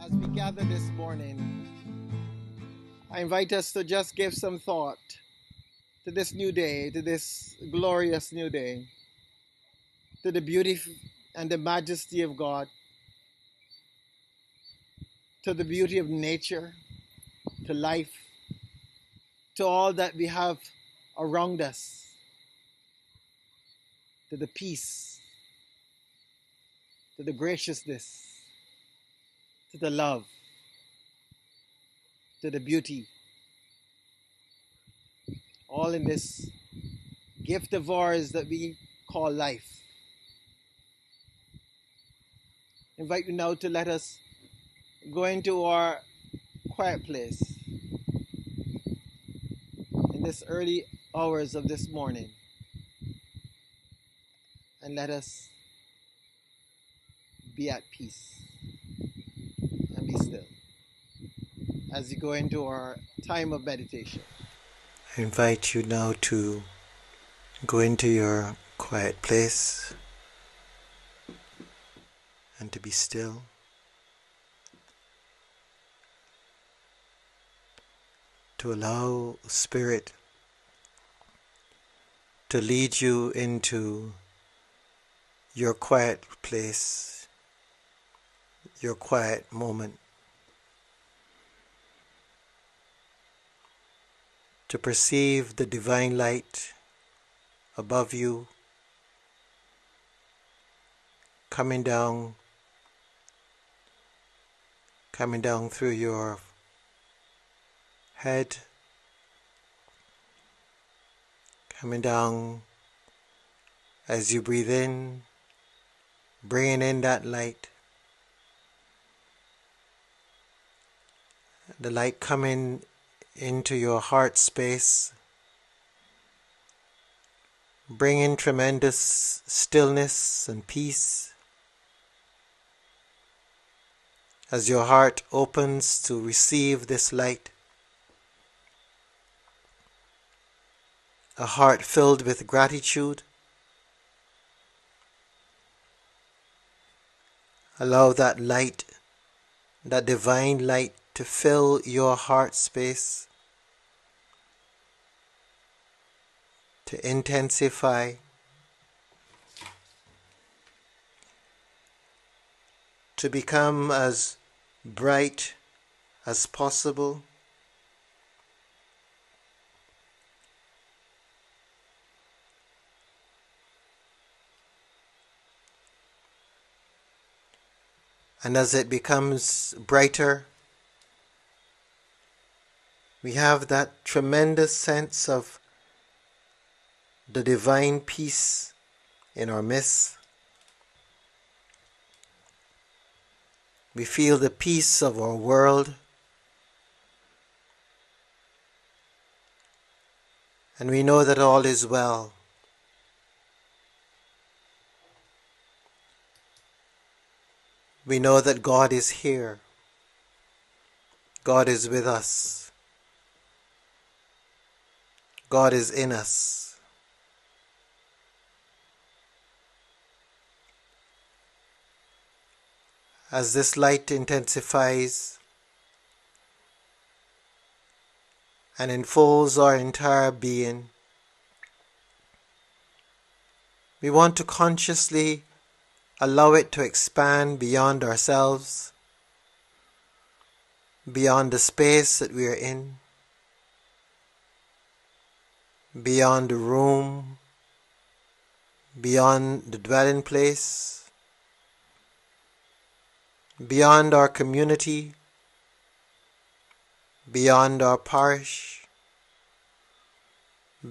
As we gather this morning, I invite us to just give some thought to this new day, to this glorious new day, to the beauty and the majesty of God, to the beauty of nature, to life, to all that we have around us, to the peace, to the graciousness, to the love, to the beauty, all in this gift of ours that we call life. I invite you now to let us go into our quiet place in this early hours of this morning, and let us be at peace and be still as you go into our time of meditation. I invite you now to go into your quiet place and to be still. To allow Spirit to lead you into your quiet place, your quiet moment. To perceive the divine light above you coming down through your head, coming down as you breathe in, bringing in that light, the light coming into your heart space, bringing tremendous stillness and peace as your heart opens to receive this light. A heart filled with gratitude. Allow that light, that divine light, to fill your heart space, to intensify, to become as bright as possible. And as it becomes brighter, we have that tremendous sense of the divine peace in our midst. We feel the peace of our world. And we know that all is well. We know that God is here. God is with us. God is in us. As this light intensifies and enfolds our entire being, We want to consciously allow it to expand beyond ourselves, beyond the space that we are in, beyond the room, beyond the dwelling place, beyond our community, beyond our parish,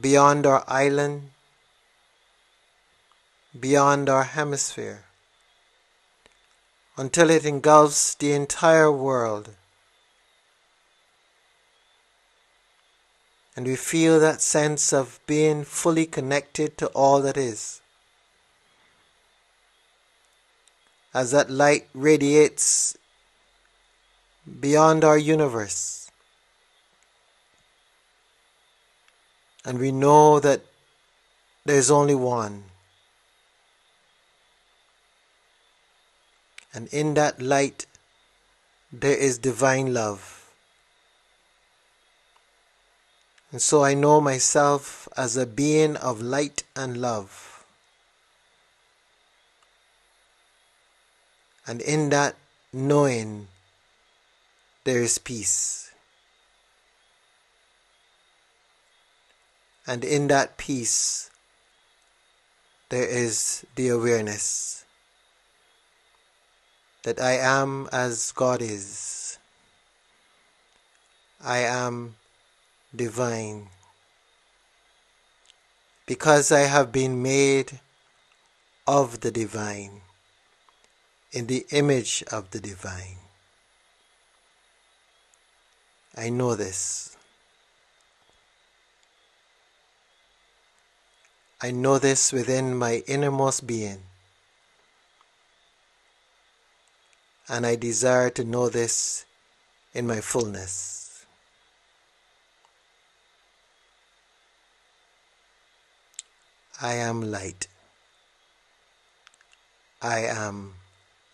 beyond our island, beyond our hemisphere, until it engulfs the entire world. And we feel that sense of being fully connected to all that is. As that light radiates beyond our universe, and we know that there's only one. And in that light, there is divine love. And so I know myself as a being of light and love. And in that knowing, there is peace. And in that peace, there is the awareness that I am as God is. I am divine, because I have been made of the divine, in the image of the divine. I know this. I know this within my innermost being, and I desire to know this in my fullness. I am light. I am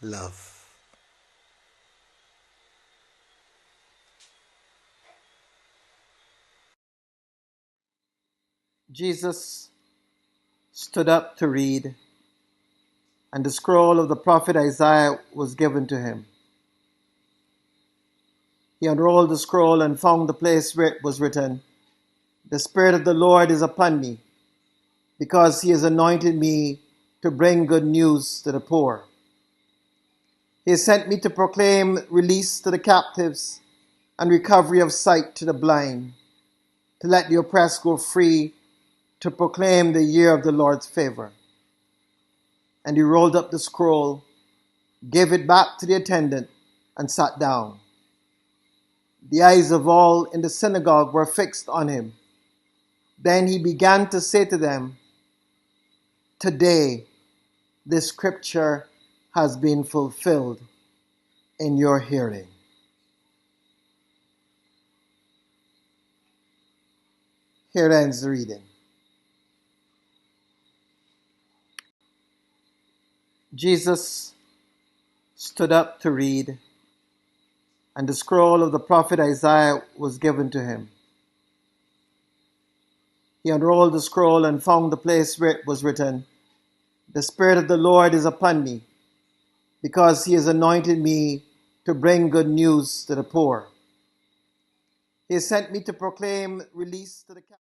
love. Jesus stood up to read, and the scroll of the prophet Isaiah was given to him. He unrolled the scroll and found the place where it was written, "The Spirit of the Lord is upon me, because he has anointed me to bring good news to the poor. He has sent me to proclaim release to the captives and recovery of sight to the blind, to let the oppressed go free, to proclaim the year of the Lord's favor." And he rolled up the scroll, gave it back to the attendant, and sat down. The eyes of all in the synagogue were fixed on him. Then he began to say to them, "Today this scripture has been fulfilled in your hearing." Here ends the reading. Jesus stood up to read, and the scroll of the prophet Isaiah was given to him. He unrolled the scroll and found the place where it was written, "The Spirit of the Lord is upon me, because he has anointed me to bring good news to the poor. He has sent me to proclaim release to the captives."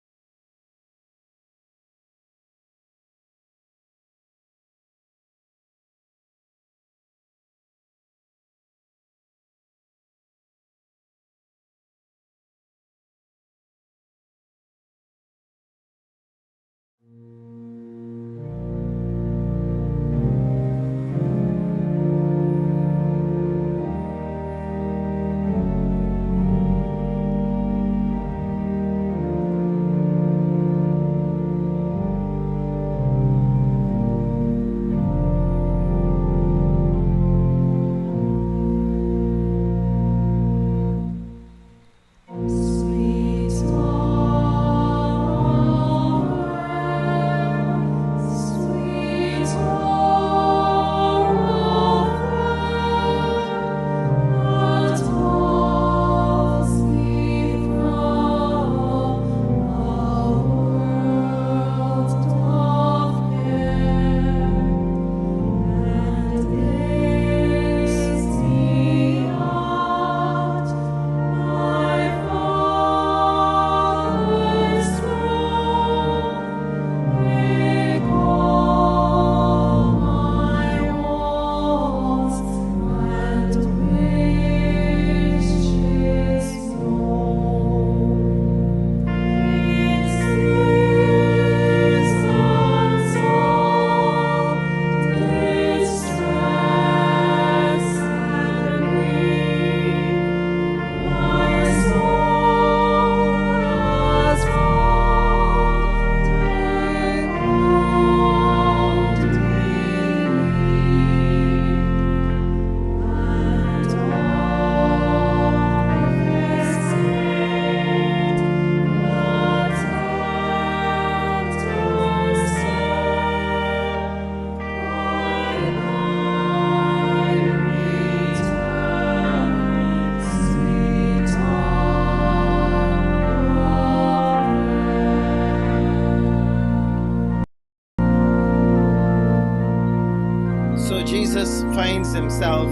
Jesus finds himself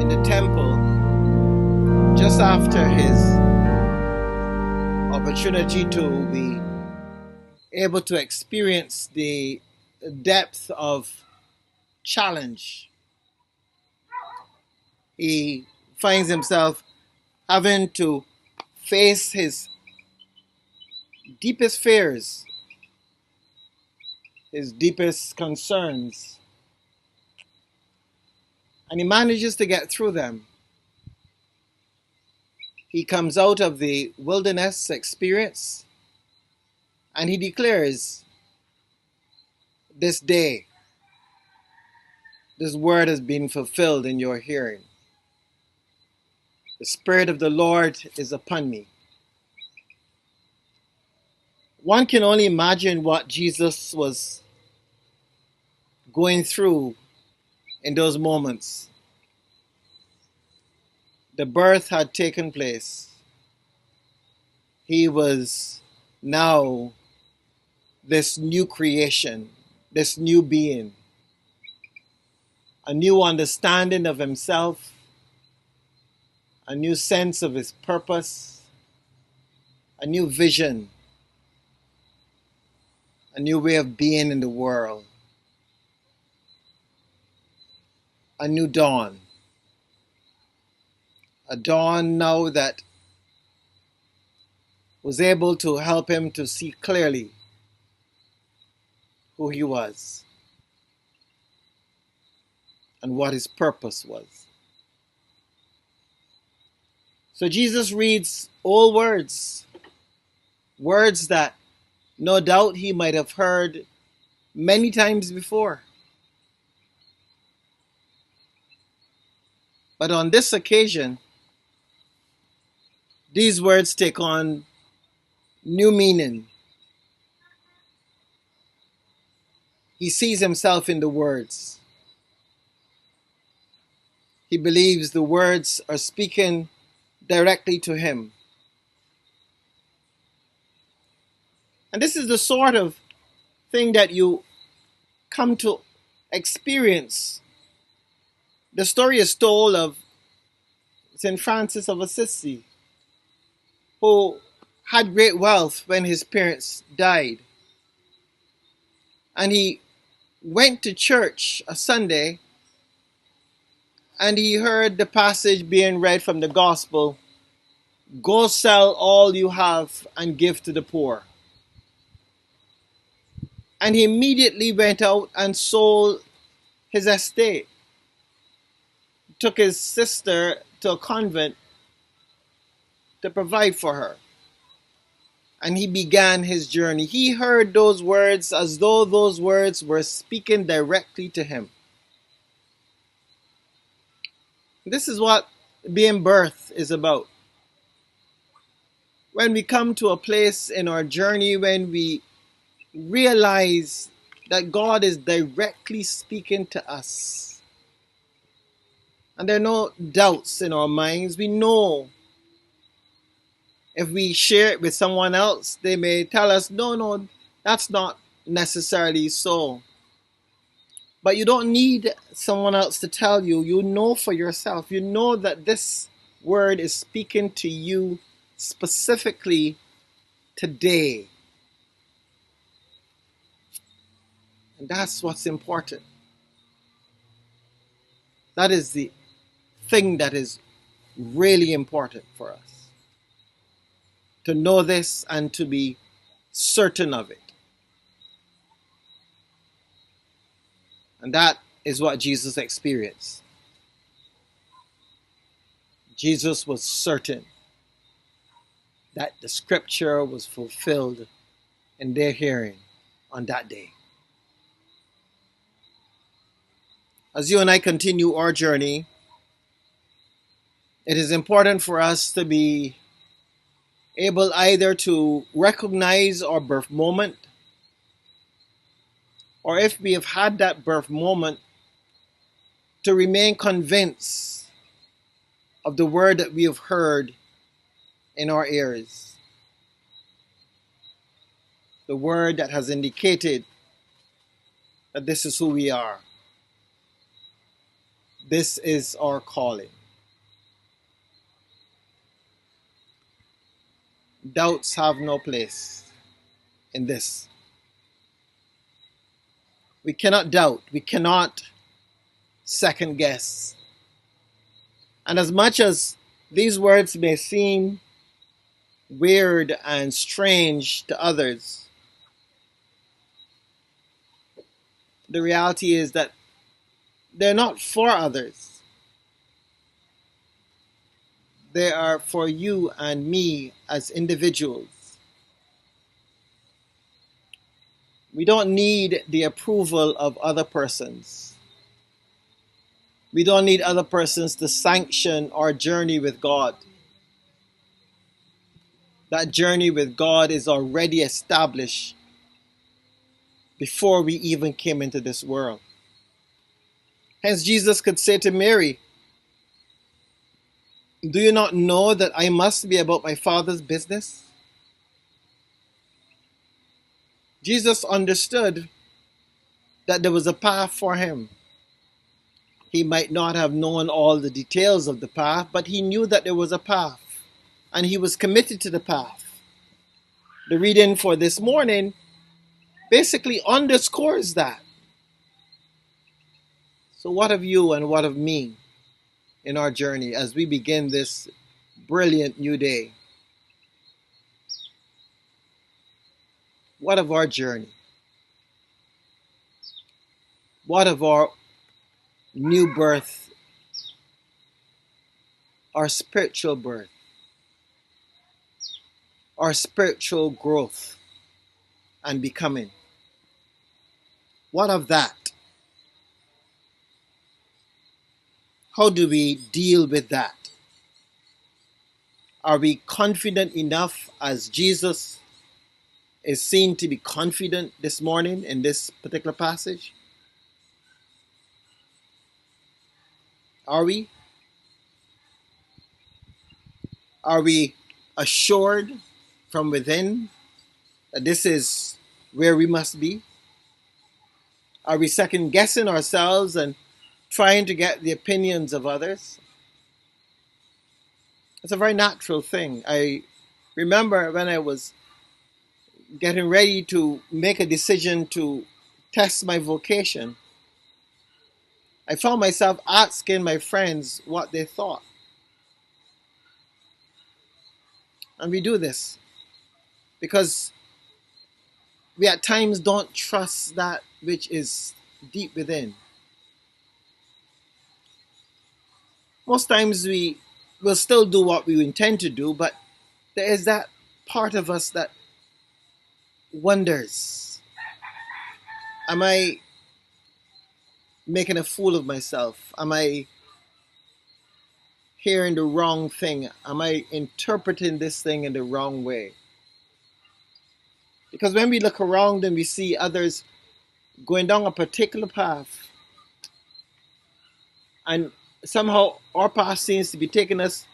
in the temple just after his opportunity to be able to experience the depth of challenge. He finds himself having to face his deepest fears, his deepest concerns, and he manages to get through them. He comes out of the wilderness experience and he declares, "This day, this word has been fulfilled in your hearing. The Spirit of the Lord is upon me." One can only imagine what Jesus was going through in those moments. The birth had taken place. He was now this new creation, this new being, a new understanding of himself, a new sense of his purpose, a new vision, a new way of being in the world, a new dawn. A dawn now that was able to help him to see clearly who he was and what his purpose was. So Jesus reads old words, words that no doubt he might have heard many times before. But on this occasion, these words take on new meaning. He sees himself in the words. He believes the words are speaking directly to him. And this is the sort of thing that you come to experience. The story is told of St. Francis of Assisi, who had great wealth when his parents died. And he went to church a Sunday and he heard the passage being read from the gospel, "Go sell all you have and give to the poor." And he immediately went out and sold his estate, took his sister to a convent to provide for her. And he began his journey. He heard those words as though those words were speaking directly to him. This is what being birthed is about. When we come to a place in our journey when we realize that God is directly speaking to us, and there are no doubts in our minds, we know if we share it with someone else, they may tell us, no, that's not necessarily so. But you don't need someone else to tell you. You know for yourself. You know that this word is speaking to you specifically today. And that's what's important. That is the thing that is really important for us. To know this and to be certain of it. And that is what Jesus experienced. Jesus was certain that the scripture was fulfilled in their hearing on that day. As you and I continue our journey, it is important for us to be able either to recognize our birth moment, or if we have had that birth moment, to remain convinced of the word that we have heard in our ears. The word that has indicated that this is who we are. This is our calling. Doubts have no place in this. We cannot doubt. We cannot second guess. And as much as these words may seem weird and strange to others, the reality is that they're not for others. They are for you and me as individuals. We don't need the approval of other persons. We don't need other persons to sanction our journey with God. That journey with God is already established before we even came into this world. Hence, Jesus could say to Mary, "Do you not know that I must be about my Father's business?" Jesus understood that there was a path for him. He might not have known all the details of the path, but he knew that there was a path, and he was committed to the path. The reading for this morning basically underscores that. So what of you and what of me in our journey as we begin this brilliant new day? What of our journey? What of our new birth, our spiritual birth, our spiritual growth and becoming? What of that? How do we deal with that? Are we confident enough, as Jesus is seen to be confident this morning in this particular passage? Are we? Are we assured from within that this is where we must be? Are we second guessing ourselves and trying to get the opinions of others? It's a very natural thing. I remember when I was getting ready to make a decision to test my vocation, I found myself asking my friends what they thought. And we do this because we at times don't trust that which is deep within. Most times we will still do what we intend to do, but there is that part of us that wonders, am I making a fool of myself? Am I hearing the wrong thing? Am I interpreting this thing in the wrong way? Because when we look around and we see others going down a particular path, and somehow our path seems to be taking us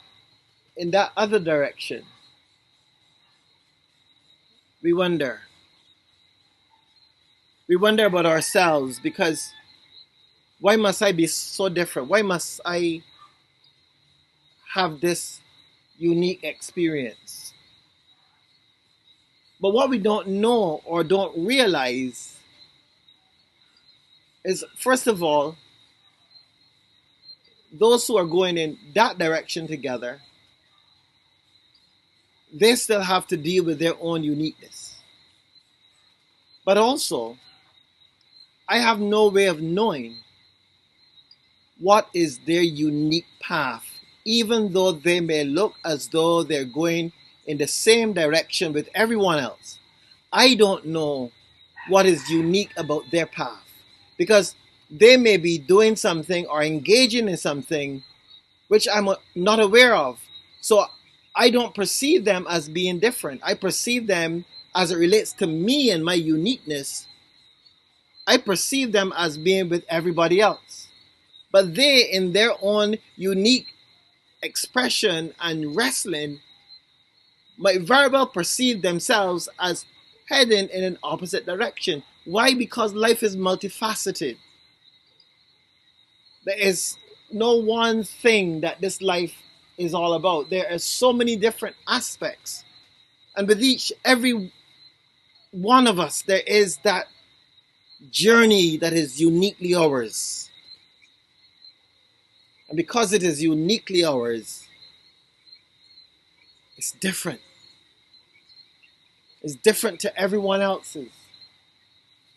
in that other direction, we wonder. We wonder about ourselves, because why must I be so different? Why must I have this unique experience? But what we don't know or don't realize is, first of all, those who are going in that direction together, they still have to deal with their own uniqueness. But also, I have no way of knowing what is their unique path, even though they may look as though they're going in the same direction with everyone else. I don't know what is unique about their path, because they may be doing something or engaging in something which I'm not aware of. So I don't perceive them as being different. I perceive them, as it relates to me and my uniqueness, I perceive them as being with everybody else. But they, in their own unique expression and wrestling, might very well perceive themselves as heading in an opposite direction. Why? Because life is multifaceted. There is no one thing that this life is all about. There are so many different aspects. And with every one of us, there is that journey that is uniquely ours. And because it is uniquely ours, it's different. It's different to everyone else's.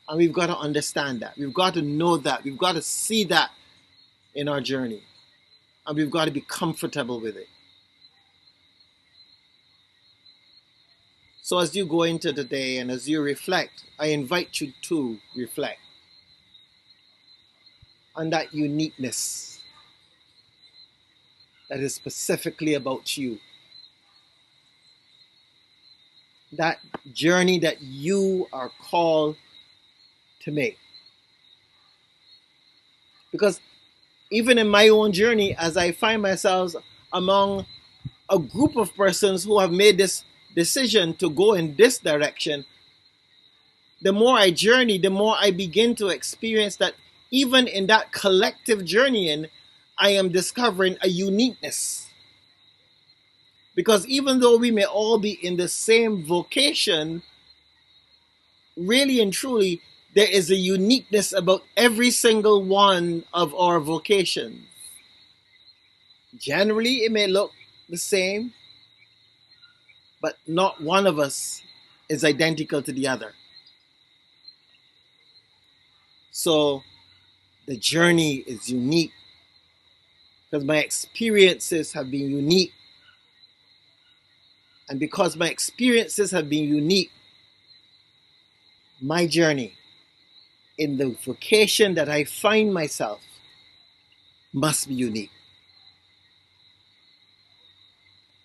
And we've got to understand that. We've got to know that. We've got to see that in our journey. And we've got to be comfortable with it. So as you go into the day and as you reflect, I invite you to reflect on that uniqueness that is specifically about you. That journey that you are called to make. Because even in my own journey, as I find myself among a group of persons who have made this decision to go in this direction, the more I journey, the more I begin to experience that even in that collective journeying, I am discovering a uniqueness. Because even though we may all be in the same vocation, really and truly, there is a uniqueness about every single one of our vocations. Generally, it may look the same, but not one of us is identical to the other. So the journey is unique because my experiences have been unique. And because my experiences have been unique, my journey in the vocation that I find myself must be unique.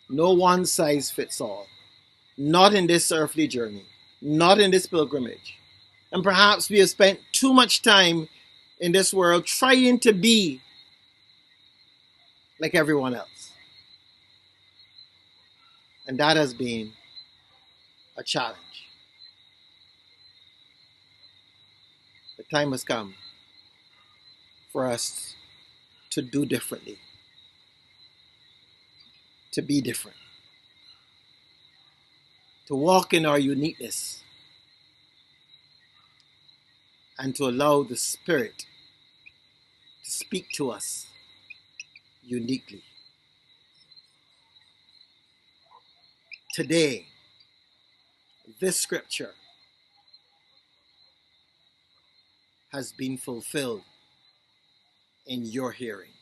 No one size fits all. Not in this earthly journey. Not in this pilgrimage. And perhaps we have spent too much time in this world trying to be like everyone else. And that has been a challenge. The time has come for us to do differently, to be different, to walk in our uniqueness, and to allow the Spirit to speak to us uniquely. Today, this scripture has been fulfilled in your hearing.